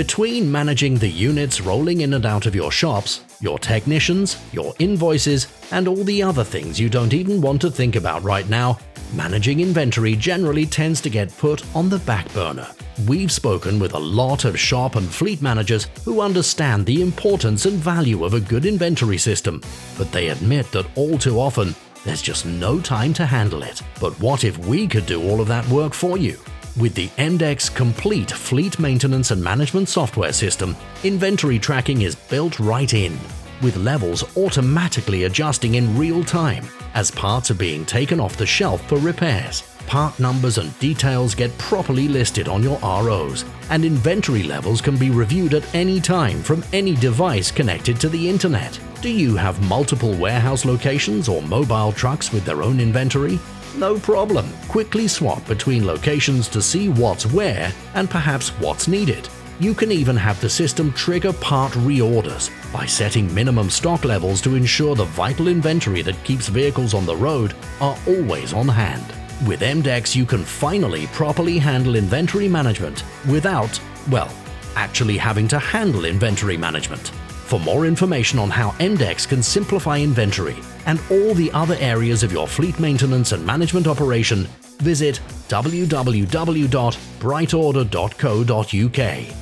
Between managing the units rolling in and out of your shops, your technicians, your invoices, and all the other things you don't even want to think about right now, managing inventory generally tends to get put on the back burner. We've spoken with a lot of shop and fleet managers who understand the importance and value of a good inventory system, but they admit that all too often, there's just no time to handle it. But what if we could do all of that work for you? With the EMDECS complete fleet maintenance and management software system, inventory tracking is built right in, with levels automatically adjusting in real time as parts are being taken off the shelf for repairs. Part numbers and details get properly listed on your ROs, and inventory levels can be reviewed at any time from any device connected to the internet. Do you have multiple warehouse locations or mobile trucks with their own inventory? No problem. Quickly swap between locations to see what's where and perhaps what's needed. You can even have the system trigger part reorders by setting minimum stock levels to ensure the vital inventory that keeps vehicles on the road are always on hand. With EMDECS, you can finally properly handle inventory management without, well, actually having to handle inventory management. For more information on how EMDECS can simplify inventory and all the other areas of your fleet maintenance and management operation, visit www.brightorder.co.uk.